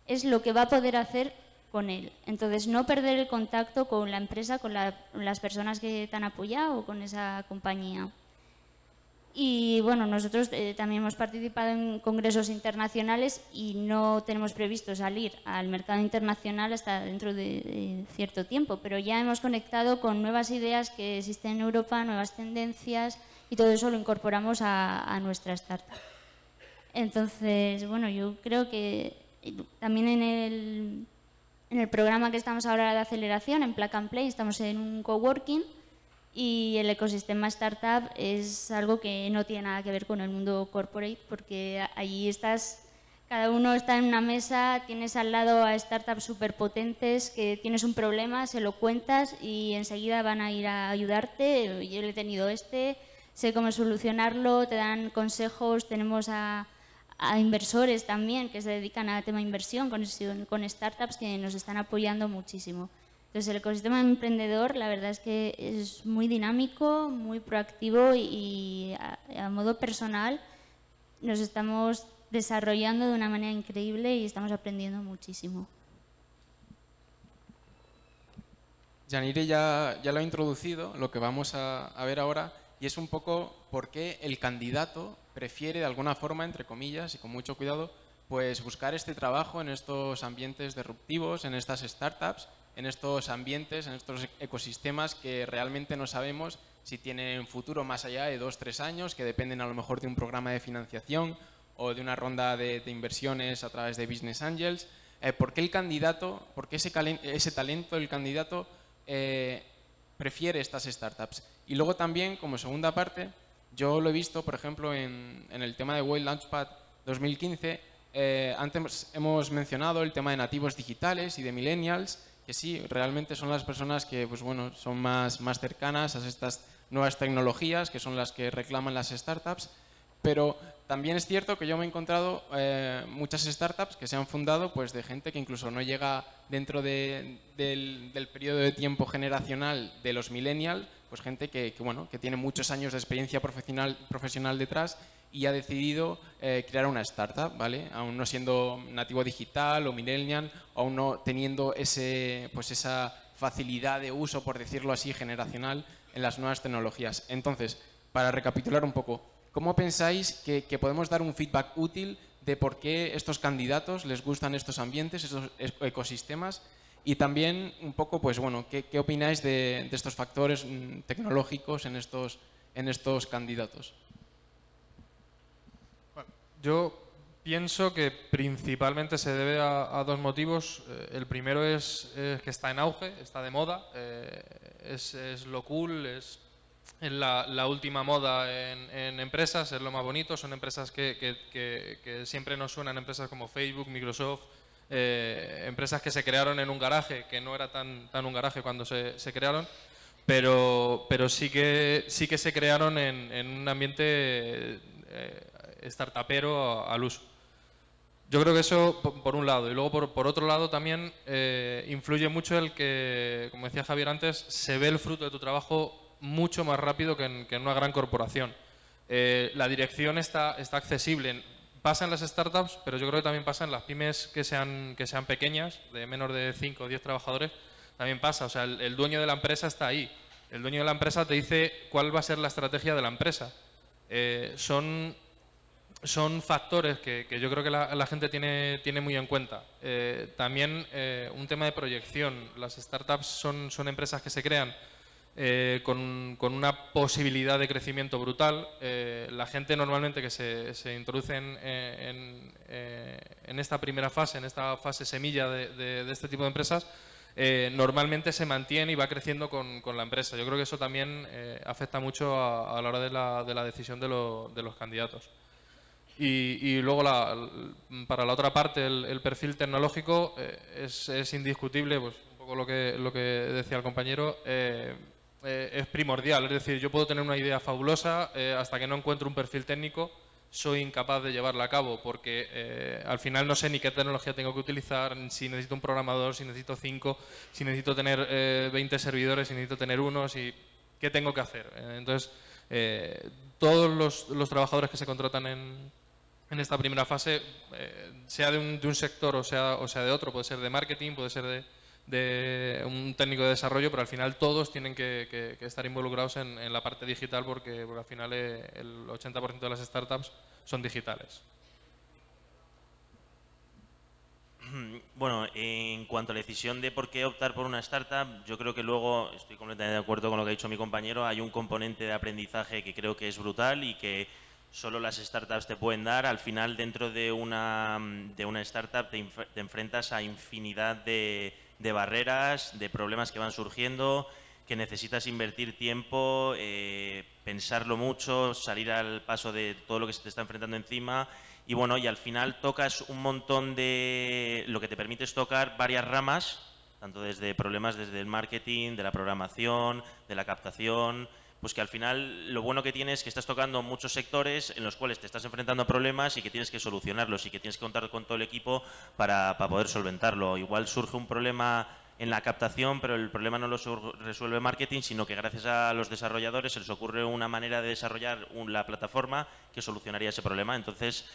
es lo que va a poder hacer con él. Entonces, no perder el contacto con la empresa, con las personas que te han apoyado o con esa compañía. Y bueno, nosotros también hemos participado en congresos internacionales y no tenemos previsto salir al mercado internacional hasta dentro de cierto tiempo, pero ya hemos conectado con nuevas ideas que existen en Europa, nuevas tendencias, y todo eso lo incorporamos a nuestra startup. Entonces, bueno, yo creo que también en el programa que estamos ahora de aceleración, en Plug and Play, estamos en un coworking. Y el ecosistema startup es algo que no tiene nada que ver con el mundo corporate, porque allí cada uno está en una mesa, tienes al lado a startups súper potentes, que tienes un problema, se lo cuentas y enseguida van a ir a ayudarte. Yo he tenido sé cómo solucionarlo, te dan consejos. Tenemos a inversores también que se dedican al tema de inversión con startups que nos están apoyando muchísimo. Entonces, el ecosistema emprendedor, la verdad es que es muy dinámico, muy proactivo y a modo personal nos estamos desarrollando de una manera increíble y estamos aprendiendo muchísimo. Yanire ya lo ha introducido, lo que vamos a ver ahora, y es un poco por qué el candidato prefiere de alguna forma, entre comillas y con mucho cuidado, pues buscar este trabajo en estos ambientes disruptivos, en estas startups, en estos ambientes, en estos ecosistemas que realmente no sabemos si tienen futuro más allá de 2-3 años, que dependen a lo mejor de un programa de financiación o de una ronda de inversiones a través de Business Angels. ¿Por qué el candidato, por qué ese talento del candidato prefiere estas startups? Y luego también, como segunda parte, yo lo he visto, por ejemplo, en el tema de World Launchpad 2015, antes hemos mencionado el tema de nativos digitales y de millennials, que sí, realmente son las personas que pues bueno, son más cercanas a estas nuevas tecnologías, que son las que reclaman las startups, pero también es cierto que yo me he encontrado muchas startups que se han fundado pues, de gente que incluso no llega dentro del periodo de tiempo generacional de los millennials, pues gente que tiene muchos años de experiencia profesional detrás y ha decidido crear una startup, ¿vale? Aún no siendo nativo digital o millennial, aún no teniendo esa facilidad de uso, por decirlo así, generacional en las nuevas tecnologías. Entonces, para recapitular un poco, ¿cómo pensáis que podemos dar un feedback útil de por qué estos candidatos les gustan estos ambientes, estos ecosistemas? Y también un poco, pues bueno, ¿qué opináis de estos factores tecnológicos en estos candidatos? Yo Pienso que principalmente se debe a dos motivos. El primero es que está en auge, está de moda, es lo cool, es la última moda en empresas, es lo más bonito. Son empresas que siempre nos suenan, empresas como Facebook, Microsoft, empresas que se crearon en un garaje, que no era tan un garaje cuando se crearon, pero sí que se crearon en un ambiente startupero al uso. Yo creo que eso por un lado, y luego por otro lado también influye mucho el que, como decía Javier antes, se ve el fruto de tu trabajo mucho más rápido que en una gran corporación. La dirección está accesible. Pasa en las startups, pero yo creo que también pasa en las pymes que sean pequeñas, de menos de 5 o 10 trabajadores, también pasa. O sea, el dueño de la empresa está ahí. El dueño de la empresa te dice cuál va a ser la estrategia de la empresa. Son factores que yo creo que la gente tiene muy en cuenta. También un tema de proyección. Las startups son empresas que se crean con una posibilidad de crecimiento brutal. La gente normalmente que se introduce en esta primera fase, en esta fase semilla de este tipo de empresas, normalmente se mantiene y va creciendo con la empresa. Yo creo que eso también afecta mucho a la hora de la decisión de los candidatos. Y luego, para la otra parte, el perfil tecnológico es indiscutible, pues un poco lo que decía el compañero, es primordial. Es decir, yo puedo tener una idea fabulosa, hasta que no encuentro un perfil técnico, soy incapaz de llevarla a cabo, porque al final no sé ni qué tecnología tengo que utilizar, si necesito un programador, si necesito 5, si necesito tener 20 servidores, si necesito tener uno, qué tengo que hacer. Entonces, todos los trabajadores que se contratan en esta primera fase, sea de un sector o sea de otro, puede ser de marketing, puede ser de un técnico de desarrollo, pero al final todos tienen que estar involucrados en la parte digital, porque al final el 80% de las startups son digitales. Bueno, en cuanto a la decisión de por qué optar por una startup, yo creo que luego, estoy completamente de acuerdo con lo que ha dicho mi compañero, hay un componente de aprendizaje que creo que es brutal y que solo las startups te pueden dar. Al final, dentro de una startup te enfrentas a infinidad de barreras, de problemas que van surgiendo, que necesitas invertir tiempo, pensarlo mucho, salir al paso de todo lo que se te está enfrentando encima. Y bueno, y al final tocas un montón de... Lo que te permite es tocar varias ramas, tanto desde problemas desde el marketing, de la programación, de la captación. Pues que al final lo bueno que tienes es que estás tocando muchos sectores en los cuales te estás enfrentando a problemas y que tienes que solucionarlos y que tienes que contar con todo el equipo para poder solventarlo. Igual surge un problema en la captación, pero el problema no lo resuelve marketing, sino que gracias a los desarrolladores se les ocurre una manera de desarrollar la plataforma que solucionaría ese problema. Entonces,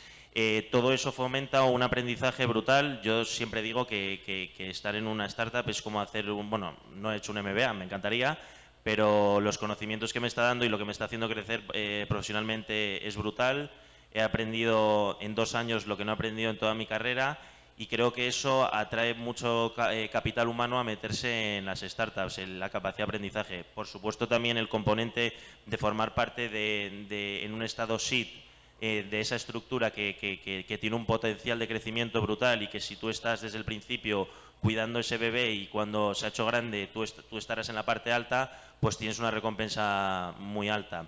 todo eso fomenta un aprendizaje brutal. Yo siempre digo que estar en una startup es como hacer bueno, no he hecho un MBA, me encantaría, pero los conocimientos que me está dando y lo que me está haciendo crecer profesionalmente es brutal. He aprendido en 2 años lo que no he aprendido en toda mi carrera y creo que eso atrae mucho capital humano a meterse en las startups, en la capacidad de aprendizaje. Por supuesto, también el componente de formar parte en un estado seed, de esa estructura que tiene un potencial de crecimiento brutal y que si tú estás desde el principio cuidando ese bebé y cuando se ha hecho grande tú estarás en la parte alta, pues tienes una recompensa muy alta.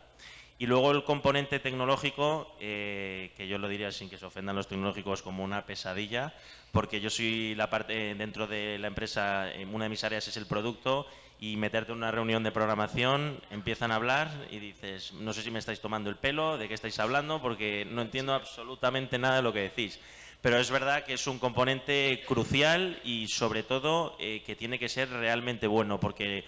Y luego el componente tecnológico, que yo lo diría sin que se ofendan los tecnológicos como una pesadilla, porque yo soy la parte dentro de la empresa, una de mis áreas es el producto, y meterte en una reunión de programación, empiezan a hablar y dices, no sé si me estáis tomando el pelo, de qué estáis hablando, porque no entiendo absolutamente nada de lo que decís. Pero es verdad que es un componente crucial y sobre todo que tiene que ser realmente bueno, porque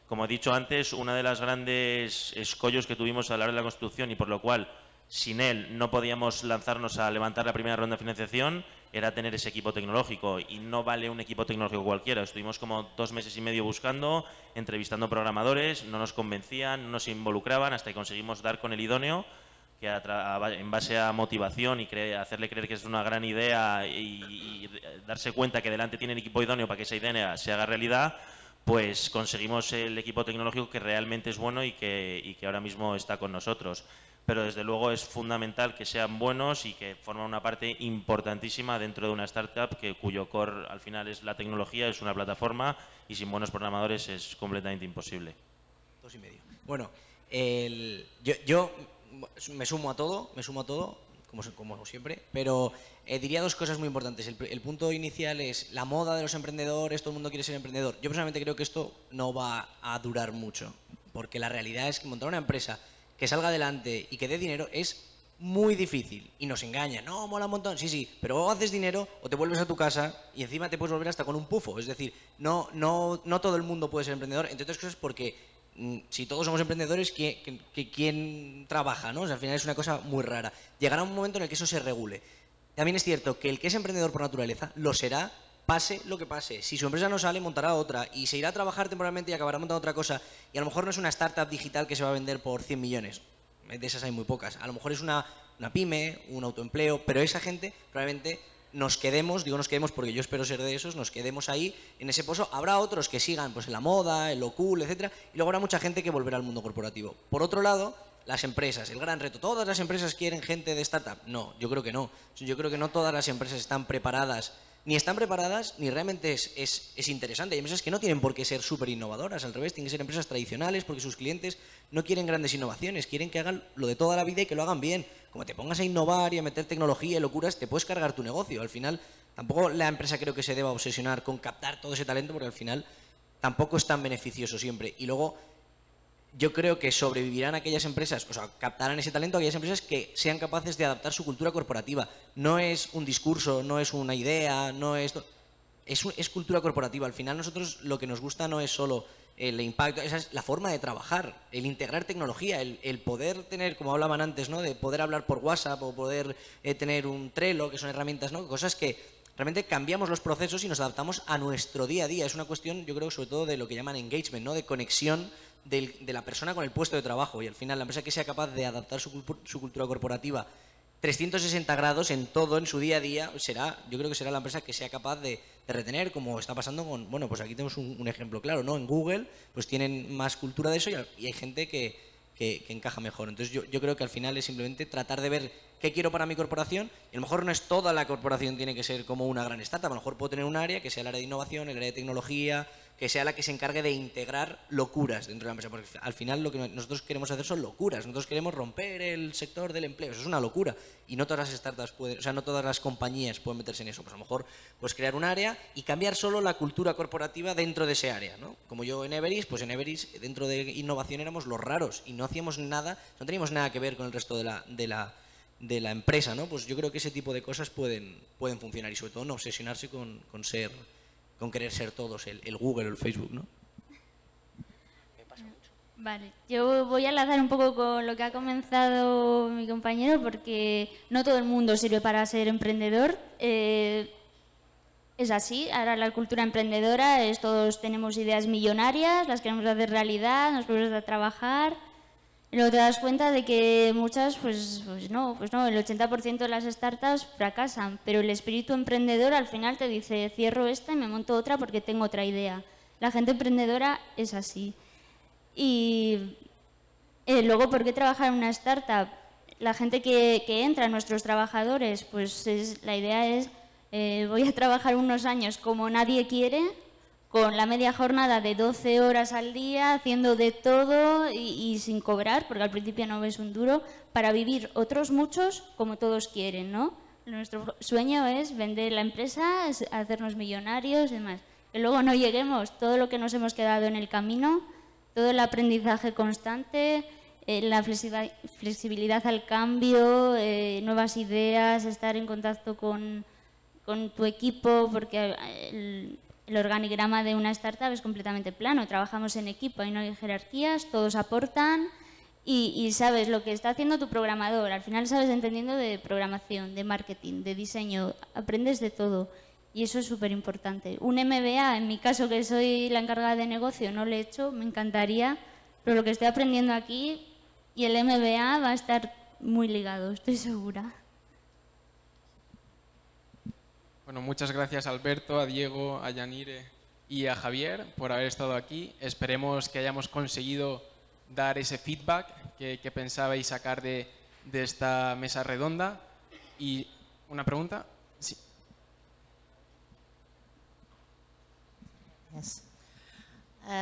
como he dicho antes, una de las grandes escollos que tuvimos a la hora de la construcción y por lo cual sin él no podíamos lanzarnos a levantar la primera ronda de financiación era tener ese equipo tecnológico, y no vale un equipo tecnológico cualquiera. Estuvimos como 2 meses y medio buscando, entrevistando programadores, no nos convencían, no nos involucraban hasta que conseguimos dar con el idóneo, que en base a motivación y hacerle creer que es una gran idea y darse cuenta que delante tiene el equipo idóneo para que esa idea se haga realidad, pues conseguimos el equipo tecnológico que realmente es bueno y que ahora mismo está con nosotros. pero desde luego es fundamental que sean buenos y que forman una parte importantísima dentro de una startup cuyo core al final es la tecnología, es una plataforma y sin buenos programadores es completamente imposible. 2,5. Bueno, yo me sumo a todo, como siempre, pero diría dos cosas muy importantes. El punto inicial es la moda de los emprendedores, todo el mundo quiere ser emprendedor. Yo personalmente creo que esto no va a durar mucho, porque la realidad es que montar una empresa que salga adelante y que dé dinero es muy difícil. Y nos engañan, no, mola un montón, sí, pero o haces dinero o te vuelves a tu casa y encima te puedes volver hasta con un pufo. Es decir, no todo el mundo puede ser emprendedor, entre otras cosas porque si todos somos emprendedores, ¿quién trabaja? ¿No? O sea, al final es una cosa muy rara. Llegará un momento en el que eso se regule. También es cierto que el que es emprendedor por naturaleza lo será, pase lo que pase. Si su empresa no sale, montará otra y se irá a trabajar temporalmente y acabará montando otra cosa. Y a lo mejor no es una startup digital que se va a vender por 100 millones. De esas hay muy pocas. A lo mejor es una pyme, un autoempleo, pero esa gente probablemente nos quedemos, digo nos quedemos porque yo espero ser de esos, nos quedemos ahí en ese pozo. Habrá otros que sigan pues en la moda, en lo cool, etcétera, y luego habrá mucha gente que volverá al mundo corporativo. Por otro lado, las empresas, el gran reto. ¿Todas las empresas quieren gente de startup? No, yo creo que no. Yo creo que no todas las empresas están preparadas, ni realmente es interesante. Hay empresas que no tienen por qué ser súper innovadoras, al revés, tienen que ser empresas tradicionales porque sus clientes no quieren grandes innovaciones, quieren que hagan lo de toda la vida y que lo hagan bien. Como te pongas a innovar y a meter tecnología y locuras, te puedes cargar tu negocio. Al final, tampoco la empresa creo que se deba obsesionar con captar todo ese talento porque al final tampoco es tan beneficioso siempre. Y luego, yo creo que sobrevivirán aquellas empresas, o sea, captarán ese talento aquellas empresas que sean capaces de adaptar su cultura corporativa. No es un discurso, no es una idea, es cultura corporativa. Al final nosotros lo que nos gusta no es solo el impacto, esa es la forma de trabajar, el integrar tecnología, el poder tener, como hablaban antes, ¿no? De poder hablar por WhatsApp o poder tener un Trello, que son herramientas, ¿no? Cosas que realmente cambiamos los procesos y nos adaptamos a nuestro día a día. Es una cuestión, yo creo, sobre todo de lo que llaman engagement, ¿no? De conexión de la persona con el puesto de trabajo, y al final la empresa que sea capaz de adaptar su cultura corporativa 360 grados en todo, en su día a día, yo creo que será la empresa que sea capaz de retener, como está pasando con, bueno, pues aquí tenemos un ejemplo claro, ¿no? En Google pues tienen más cultura de eso y hay gente que encaja mejor. Entonces yo creo que al final es simplemente tratar de ver qué quiero para mi corporación, y a lo mejor no es toda la corporación tiene que ser como una gran startup, a lo mejor puedo tener un área que sea el área de innovación, el área de tecnología, que sea la que se encargue de integrar locuras dentro de la empresa, porque al final lo que nosotros queremos hacer son locuras, nosotros queremos romper el sector del empleo, eso es una locura, y no todas las startups pueden, o sea, no todas las compañías pueden meterse en eso. Pues a lo mejor pues crear un área y cambiar solo la cultura corporativa dentro de ese área, ¿no? Como yo en Everis, pues en Everis dentro de innovación éramos los raros y no hacíamos nada, no teníamos nada que ver con el resto de la empresa, ¿no? Pues yo creo que ese tipo de cosas pueden funcionar, y sobre todo no obsesionarse con querer ser todos el Google o el Facebook, ¿no? Vale, yo voy a enlazar un poco con lo que ha comenzado mi compañero, porque no todo el mundo sirve para ser emprendedor. Es así, ahora la cultura emprendedora es todos tenemos ideas millonarias, las queremos hacer realidad, nos ponemos a trabajar. Y luego te das cuenta de que muchas, pues no, el 80% de las startups fracasan, pero el espíritu emprendedor al final te dice, cierro esta y me monto otra porque tengo otra idea. La gente emprendedora es así. Y luego, ¿por qué trabajar en una startup? La gente que entra, nuestros trabajadores, pues la idea es, voy a trabajar unos años como nadie quiere, con la media jornada de 12 horas al día, haciendo de todo y sin cobrar, porque al principio no ves un duro, para vivir otros muchos como todos quieren, ¿no? Nuestro sueño es vender la empresa, es hacernos millonarios y demás. Que luego no lleguemos, todo lo que nos hemos quedado en el camino, todo el aprendizaje constante, la flexibilidad al cambio, nuevas ideas, estar en contacto con tu equipo, porque el organigrama de una startup es completamente plano, trabajamos en equipo, ahí no hay jerarquías, todos aportan y sabes lo que está haciendo tu programador, al final sabes entendiendo de programación, de marketing, de diseño, aprendes de todo y eso es súper importante. Un MBA, en mi caso que soy la encargada de negocio, no lo he hecho, me encantaría, pero lo que estoy aprendiendo aquí y el MBA va a estar muy ligado, estoy segura. Bueno, muchas gracias a Alberto, a Diego, a Yanire y a Javier por haber estado aquí. Esperemos que hayamos conseguido dar ese feedback que pensabais sacar de esta mesa redonda. ¿Y una pregunta? Sí. Yes.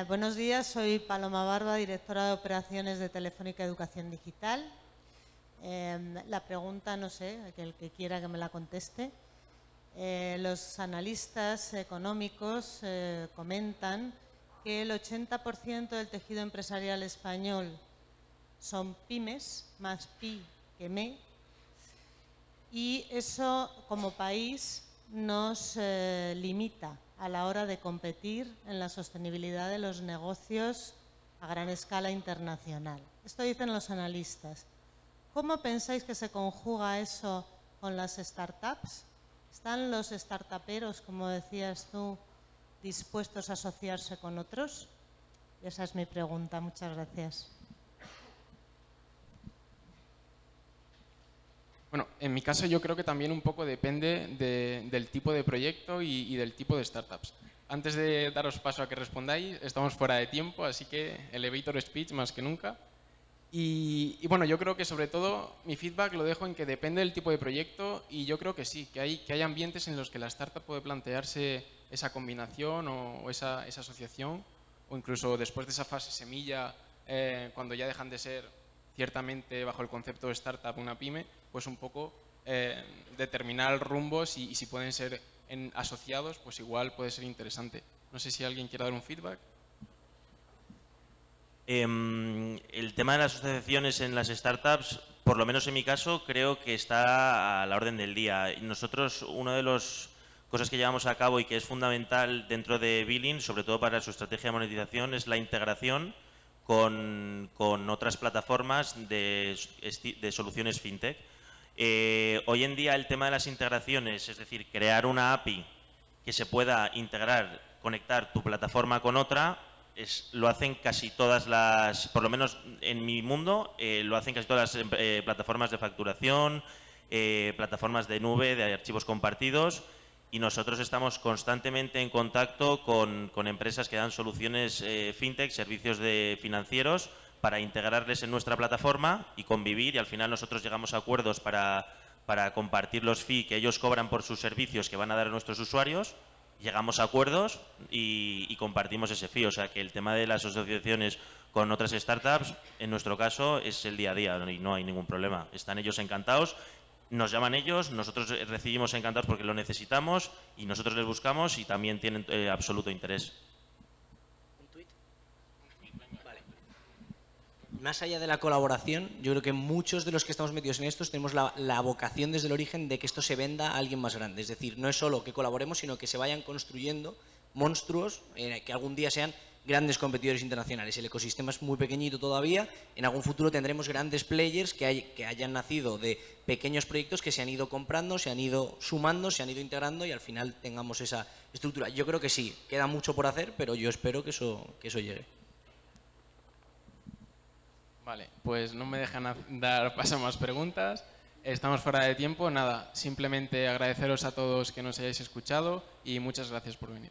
Buenos días, soy Paloma Barba, directora de operaciones de Telefónica Educación Digital. La pregunta, no sé, el que quiera que me la conteste. Los analistas económicos comentan que el 80% del tejido empresarial español son pymes, más pi que me, y eso como país nos limita a la hora de competir en la sostenibilidad de los negocios a gran escala internacional. Esto dicen los analistas. ¿Cómo pensáis que se conjuga eso con las startups? ¿Están los startuperos, como decías tú, dispuestos a asociarse con otros? Esa es mi pregunta. Muchas gracias. Bueno, en mi caso yo creo que también un poco depende del tipo de proyecto y del tipo de startups. Antes de daros paso a que respondáis, estamos fuera de tiempo, así que elevator speech más que nunca. Y bueno, yo creo que sobre todo mi feedback lo dejo en que depende del tipo de proyecto y yo creo que sí, que hay ambientes en los que la startup puede plantearse esa combinación o esa asociación, o incluso después de esa fase semilla, cuando ya dejan de ser ciertamente bajo el concepto de startup una pyme, pues un poco determinar rumbos y si pueden ser asociados, pues igual puede ser interesante. No sé si alguien quiere dar un feedback. El tema de las asociaciones en las startups, por lo menos en mi caso, creo que está a la orden del día. Nosotros, una de las cosas que llevamos a cabo y que es fundamental dentro de Billing, sobre todo para su estrategia de monetización, es la integración con otras plataformas de soluciones fintech. Hoy en día el tema de las integraciones, es decir, crear una API que se pueda integrar, conectar tu plataforma con otra, lo hacen casi todas las, por lo menos en mi mundo, lo hacen casi todas las plataformas de facturación, plataformas de nube, de archivos compartidos, y nosotros estamos constantemente en contacto con empresas que dan soluciones fintech, servicios financieros, para integrarles en nuestra plataforma y convivir, y al final nosotros llegamos a acuerdos para compartir los fees que ellos cobran por sus servicios que van a dar a nuestros usuarios. Llegamos a acuerdos y compartimos ese fee. O sea que el tema de las asociaciones con otras startups, en nuestro caso, es el día a día y no hay ningún problema. Están ellos encantados, nos llaman ellos, nosotros recibimos encantados porque lo necesitamos y nosotros les buscamos y también tienen absoluto interés. Más allá de la colaboración, yo creo que muchos de los que estamos metidos en esto tenemos la vocación desde el origen de que esto se venda a alguien más grande. Es decir, no es solo que colaboremos, sino que se vayan construyendo monstruos que algún día sean grandes competidores internacionales. El ecosistema es muy pequeñito todavía. En algún futuro tendremos grandes players que hayan nacido de pequeños proyectos que se han ido comprando, se han ido sumando, se han ido integrando y al final tengamos esa estructura. Yo creo que sí, queda mucho por hacer, pero yo espero que eso llegue. Vale, pues no me dejan dar paso a más preguntas. Estamos fuera de tiempo. Nada, simplemente agradeceros a todos que nos hayáis escuchado y muchas gracias por venir.